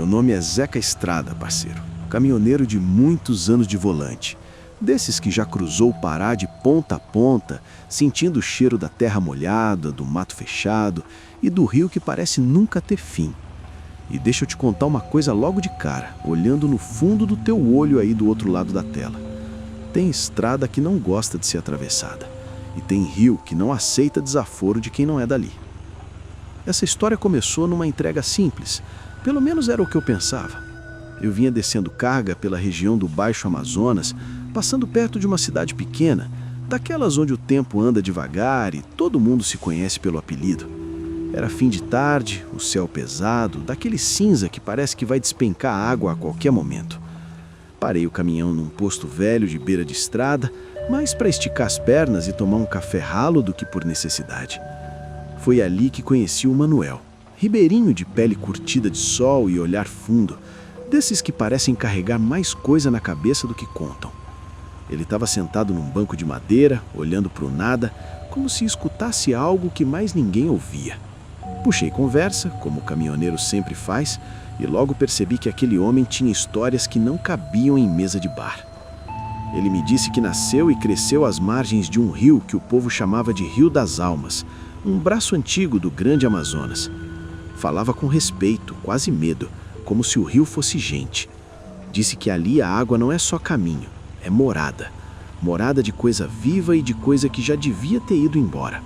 nome é Zeca Estrada, parceiro. Caminhoneiro de muitos anos de volante. Desses que já cruzou o Pará de ponta a ponta, sentindo o cheiro da terra molhada, do mato fechado e do rio que parece nunca ter fim. E deixa eu te contar uma coisa logo de cara, olhando no fundo do teu olho aí do outro lado da tela. Tem estrada que não gosta de ser atravessada. E tem rio que não aceita desaforo de quem não é dali. Essa história começou numa entrega simples. Pelo menos era o que eu pensava. Eu vinha descendo carga pela região do Baixo Amazonas, passando perto de uma cidade pequena, daquelas onde o tempo anda devagar e todo mundo se conhece pelo apelido. Era fim de tarde, o céu pesado, daquele cinza que parece que vai despencar água a qualquer momento. Parei o caminhão num posto velho de beira de estrada, mais para esticar as pernas e tomar um café ralo do que por necessidade. Foi ali que conheci o Manuel, ribeirinho de pele curtida de sol e olhar fundo, desses que parecem carregar mais coisa na cabeça do que contam. Ele estava sentado num banco de madeira, olhando para o nada, como se escutasse algo que mais ninguém ouvia. Puxei conversa, como o caminhoneiro sempre faz, e logo percebi que aquele homem tinha histórias que não cabiam em mesa de bar. Ele me disse que nasceu e cresceu às margens de um rio que o povo chamava de Rio das Almas, um braço antigo do Grande Amazonas. Falava com respeito, quase medo, como se o rio fosse gente. Disse que ali a água não é só caminho, é morada. Morada de coisa viva e de coisa que já devia ter ido embora.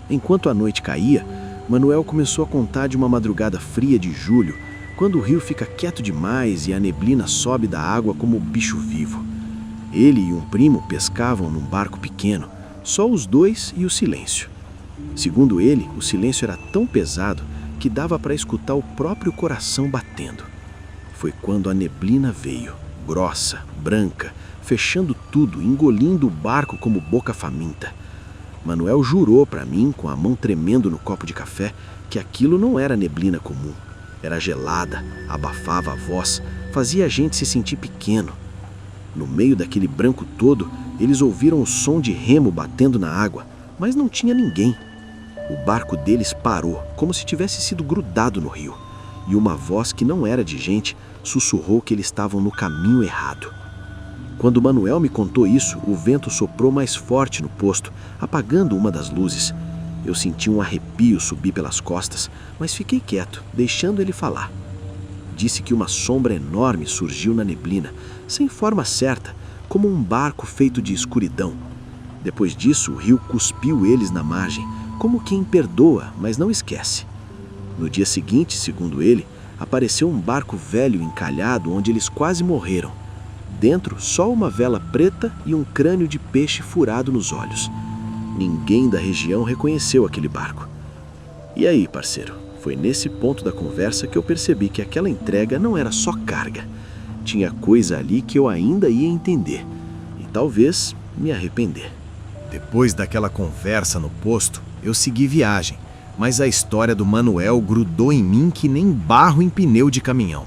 Enquanto a noite caía, Manuel começou a contar de uma madrugada fria de julho, quando o rio fica quieto demais e a neblina sobe da água como bicho vivo. Ele e um primo pescavam num barco pequeno, só os dois e o silêncio. Segundo ele, o silêncio era tão pesado que dava para escutar o próprio coração batendo. Foi quando a neblina veio, grossa, branca, fechando tudo, engolindo o barco como boca faminta. Manuel jurou para mim, com a mão tremendo no copo de café, que aquilo não era neblina comum. Era gelada, abafava a voz, fazia a gente se sentir pequeno. No meio daquele branco todo, eles ouviram o som de remo batendo na água, mas não tinha ninguém. O barco deles parou, como se tivesse sido grudado no rio, e uma voz que não era de gente sussurrou que eles estavam no caminho errado. Quando Manuel me contou isso, o vento soprou mais forte no posto, apagando uma das luzes. Eu senti um arrepio subir pelas costas, mas fiquei quieto, deixando ele falar. Disse que uma sombra enorme surgiu na neblina, sem forma certa, como um barco feito de escuridão. Depois disso, o rio cuspiu eles na margem, como quem perdoa, mas não esquece. No dia seguinte, segundo ele, apareceu um barco velho encalhado onde eles quase morreram. Dentro, só uma vela preta e um crânio de peixe furado nos olhos. Ninguém da região reconheceu aquele barco. E aí, parceiro, foi nesse ponto da conversa que eu percebi que aquela entrega não era só carga. Tinha coisa ali que eu ainda ia entender. E talvez me arrepender. Depois daquela conversa no posto, eu segui viagem. Mas a história do Manuel grudou em mim que nem barro em pneu de caminhão.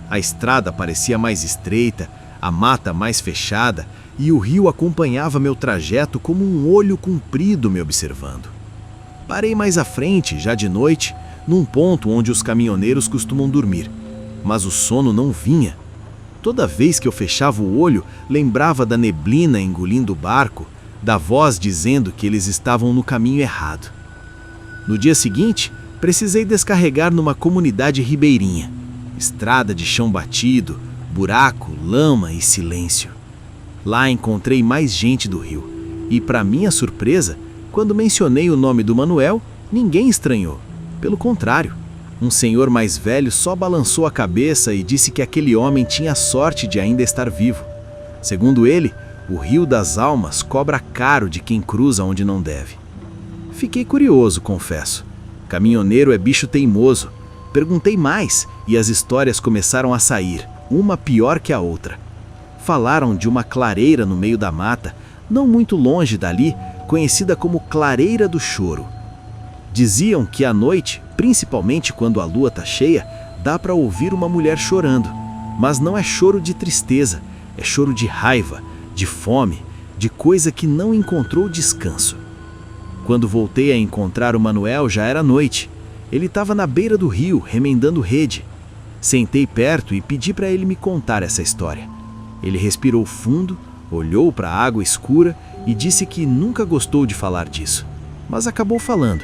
A estrada parecia mais estreita, a mata mais fechada, e o rio acompanhava meu trajeto como um olho comprido me observando. Parei mais à frente, já de noite, num ponto onde os caminhoneiros costumam dormir, mas o sono não vinha. Toda vez que eu fechava o olho, lembrava da neblina engolindo o barco, da voz dizendo que eles estavam no caminho errado. No dia seguinte, precisei descarregar numa comunidade ribeirinha. Estrada de chão batido, buraco, lama e silêncio. Lá encontrei mais gente do rio. E, para minha surpresa, quando mencionei o nome do Manuel, ninguém estranhou. Pelo contrário, um senhor mais velho só balançou a cabeça e disse que aquele homem tinha sorte de ainda estar vivo. Segundo ele, o Rio das Almas cobra caro de quem cruza onde não deve. Fiquei curioso, confesso. Caminhoneiro é bicho teimoso. Perguntei mais e as histórias começaram a sair, uma pior que a outra. Falaram de uma clareira no meio da mata, não muito longe dali, conhecida como Clareira do Choro. Diziam que à noite, principalmente quando a lua está cheia, dá para ouvir uma mulher chorando. Mas não é choro de tristeza, é choro de raiva, de fome, de coisa que não encontrou descanso. Quando voltei a encontrar o Manuel já era noite. Ele estava na beira do rio, remendando rede. Sentei perto e pedi para ele me contar essa história. Ele respirou fundo, olhou para a água escura e disse que nunca gostou de falar disso, mas acabou falando.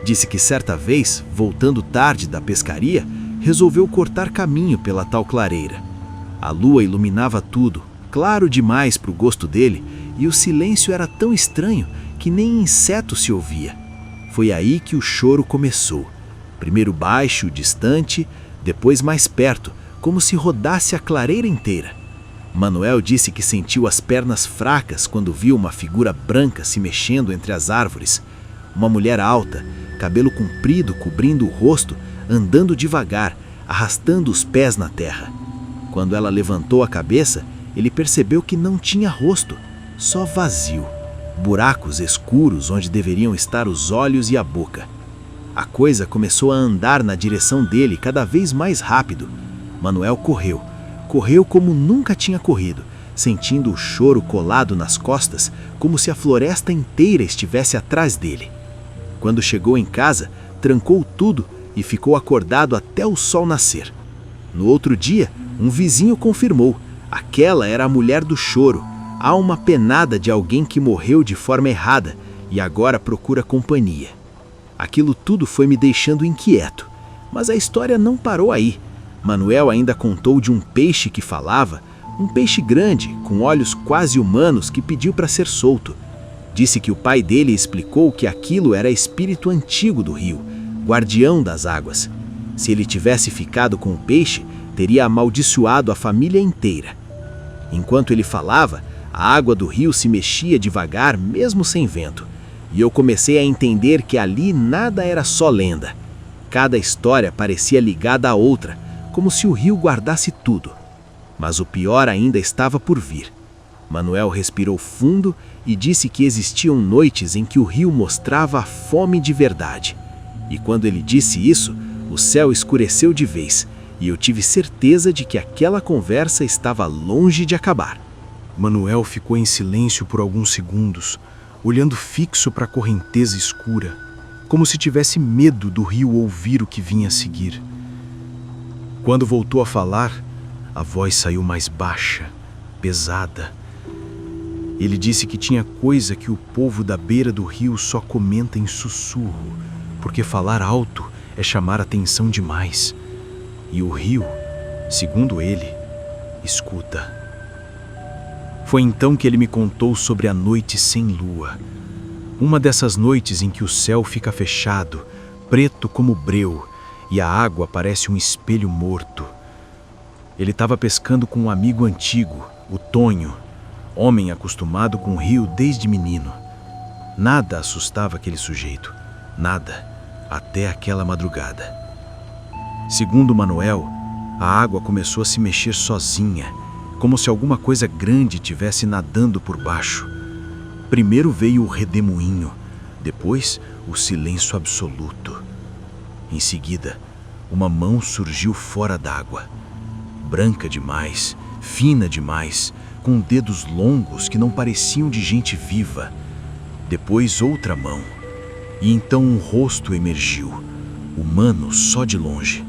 Disse que certa vez, voltando tarde da pescaria, resolveu cortar caminho pela tal clareira. A lua iluminava tudo, claro demais para o gosto dele, e o silêncio era tão estranho que nem inseto se ouvia. Foi aí que o choro começou. Primeiro baixo, distante, depois mais perto, como se rodasse a clareira inteira. Manuel disse que sentiu as pernas fracas quando viu uma figura branca se mexendo entre as árvores. Uma mulher alta, cabelo comprido cobrindo o rosto, andando devagar, arrastando os pés na terra. Quando ela levantou a cabeça, ele percebeu que não tinha rosto, só vazio. Buracos escuros onde deveriam estar os olhos e a boca. A coisa começou a andar na direção dele cada vez mais rápido. Manuel correu. Correu como nunca tinha corrido, sentindo o choro colado nas costas, como se a floresta inteira estivesse atrás dele. Quando chegou em casa, trancou tudo e ficou acordado até o sol nascer. No outro dia, um vizinho confirmou: aquela era a mulher do choro, alma penada de alguém que morreu de forma errada e agora procura companhia. Aquilo tudo foi me deixando inquieto, mas a história não parou aí. Manuel ainda contou de um peixe que falava, um peixe grande, com olhos quase humanos, que pediu para ser solto. Disse que o pai dele explicou que aquilo era espírito antigo do rio, guardião das águas. Se ele tivesse ficado com o peixe, teria amaldiçoado a família inteira. Enquanto ele falava, a água do rio se mexia devagar, mesmo sem vento, e eu comecei a entender que ali nada era só lenda. Cada história parecia ligada à outra, como se o rio guardasse tudo. Mas o pior ainda estava por vir. Manuel respirou fundo e disse que existiam noites em que o rio mostrava a fome de verdade. E quando ele disse isso, o céu escureceu de vez, e eu tive certeza de que aquela conversa estava longe de acabar. Manuel ficou em silêncio por alguns segundos, olhando fixo para a correnteza escura, como se tivesse medo do rio ouvir o que vinha a seguir. Quando voltou a falar, a voz saiu mais baixa, pesada. Ele disse que tinha coisa que o povo da beira do rio só comenta em sussurro, porque falar alto é chamar atenção demais. E o rio, segundo ele, escuta. Foi então que ele me contou sobre a noite sem lua. Uma dessas noites em que o céu fica fechado, preto como breu, e a água parece um espelho morto. Ele estava pescando com um amigo antigo, o Tonho, homem acostumado com o rio desde menino. Nada assustava aquele sujeito, nada, até aquela madrugada. Segundo Manuel, a água começou a se mexer sozinha, como se alguma coisa grande tivesse nadando por baixo. Primeiro veio o redemoinho, depois o silêncio absoluto. Em seguida, uma mão surgiu fora d'água, branca demais, fina demais, com dedos longos que não pareciam de gente viva. Depois outra mão, e então um rosto emergiu, humano só de longe,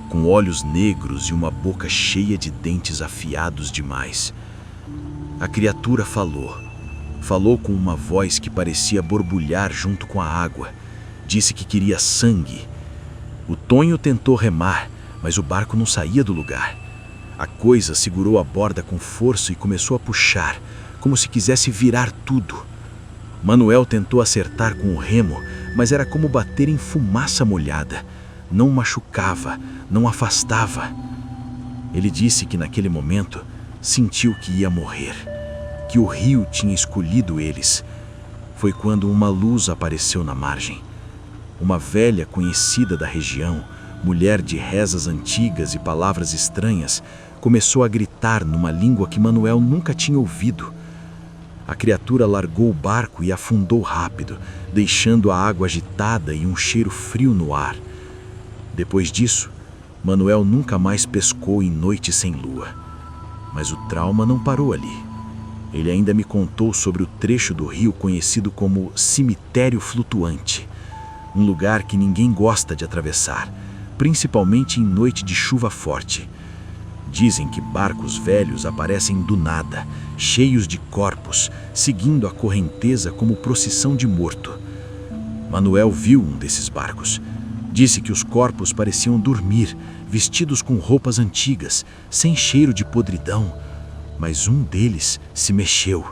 com olhos negros e uma boca cheia de dentes afiados demais. A criatura falou com uma voz que parecia borbulhar junto com a água. Disse que queria sangue. O Tonho tentou remar, mas o barco não saía do lugar. A coisa segurou a borda com força e começou a puxar, como se quisesse virar tudo. Manuel tentou acertar com o remo, mas era como bater em fumaça molhada. Não machucava, não afastava. Ele disse que naquele momento sentiu que ia morrer, que o rio tinha escolhido eles. Foi quando uma luz apareceu na margem. Uma velha conhecida da região, mulher de rezas antigas e palavras estranhas, começou a gritar numa língua que Manuel nunca tinha ouvido. A criatura largou o barco e afundou rápido, deixando a água agitada e um cheiro frio no ar. Depois disso, Manuel nunca mais pescou em noite sem lua. Mas o trauma não parou ali. Ele ainda me contou sobre o trecho do rio conhecido como Cemitério Flutuante. Um lugar que ninguém gosta de atravessar, principalmente em noite de chuva forte. Dizem que barcos velhos aparecem do nada, cheios de corpos, seguindo a correnteza como procissão de morto. Manuel viu um desses barcos. Disse que os corpos pareciam dormir, vestidos com roupas antigas, sem cheiro de podridão. Mas um deles se mexeu,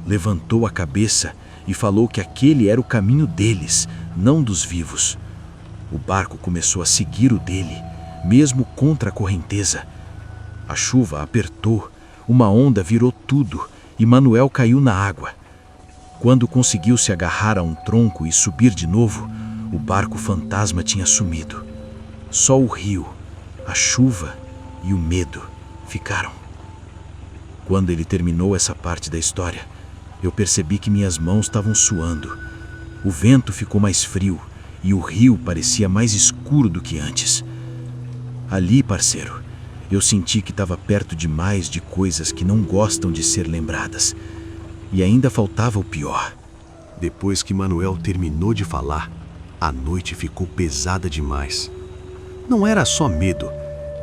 levantou a cabeça e falou que aquele era o caminho deles, não dos vivos. O barco começou a seguir o dele, mesmo contra a correnteza. A chuva apertou, uma onda virou tudo e Manuel caiu na água. Quando conseguiu se agarrar a um tronco e subir de novo, o barco fantasma tinha sumido. Só o rio, a chuva e o medo ficaram. Quando ele terminou essa parte da história, eu percebi que minhas mãos estavam suando. O vento ficou mais frio e o rio parecia mais escuro do que antes. Ali, parceiro, eu senti que estava perto demais de coisas que não gostam de ser lembradas. E ainda faltava o pior. Depois que Manuel terminou de falar, a noite ficou pesada demais. Não era só medo,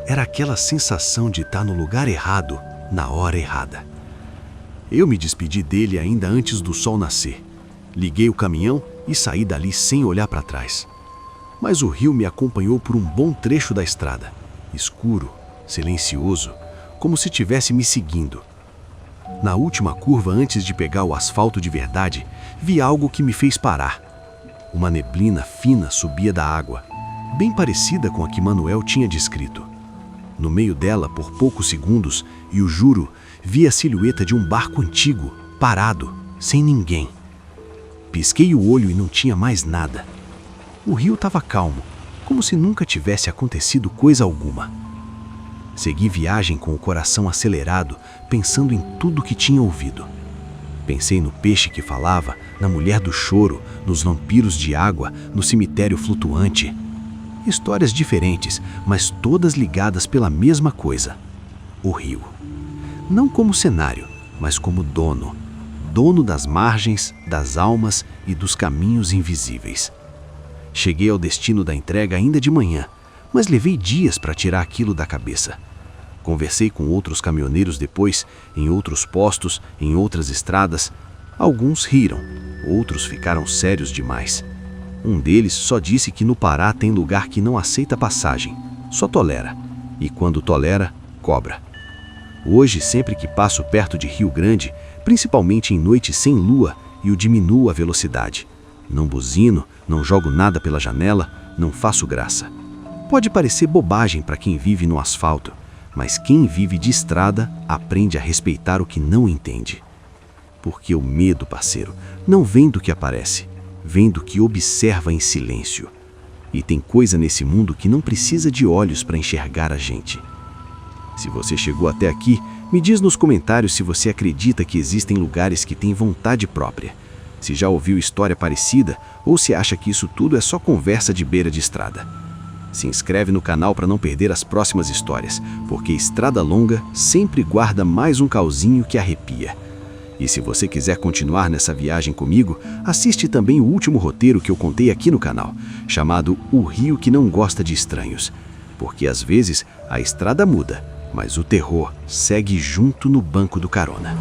era aquela sensação de estar no lugar errado, na hora errada. Eu me despedi dele ainda antes do sol nascer. Liguei o caminhão e saí dali sem olhar para trás. Mas o rio me acompanhou por um bom trecho da estrada, escuro, silencioso, como se estivesse me seguindo. Na última curva, antes de pegar o asfalto de verdade, vi algo que me fez parar. Uma neblina fina subia da água, bem parecida com a que Manuel tinha descrito. No meio dela, por poucos segundos, e eu juro, vi a silhueta de um barco antigo, parado, sem ninguém. Pisquei o olho e não tinha mais nada. O rio estava calmo, como se nunca tivesse acontecido coisa alguma. Segui viagem com o coração acelerado, pensando em tudo que tinha ouvido. Pensei no peixe que falava, na mulher do choro, nos vampiros de água, no cemitério flutuante. Histórias diferentes, mas todas ligadas pela mesma coisa: o rio. Não como cenário, mas como dono. Dono das margens, das almas e dos caminhos invisíveis. Cheguei ao destino da entrega ainda de manhã, mas levei dias para tirar aquilo da cabeça. Conversei com outros caminhoneiros depois, em outros postos, em outras estradas. Alguns riram, outros ficaram sérios demais. Um deles só disse que no Pará tem lugar que não aceita passagem, só tolera. E quando tolera, cobra. Hoje, sempre que passo perto de Rio Grande, principalmente em noites sem lua, eu diminuo a velocidade. Não buzino, não jogo nada pela janela, não faço graça. Pode parecer bobagem para quem vive no asfalto, mas quem vive de estrada aprende a respeitar o que não entende. Porque o medo, parceiro, não vem do que aparece, vem do que observa em silêncio. E tem coisa nesse mundo que não precisa de olhos para enxergar a gente. Se você chegou até aqui, me diz nos comentários se você acredita que existem lugares que têm vontade própria. Se já ouviu história parecida ou se acha que isso tudo é só conversa de beira de estrada. Se inscreve no canal para não perder as próximas histórias, porque Estrada Longa sempre guarda mais um cauzinho que arrepia. E se você quiser continuar nessa viagem comigo, assiste também o último roteiro que eu contei aqui no canal, chamado O Rio que Não Gosta de Estranhos. Porque às vezes a estrada muda, mas o terror segue junto no banco do carona.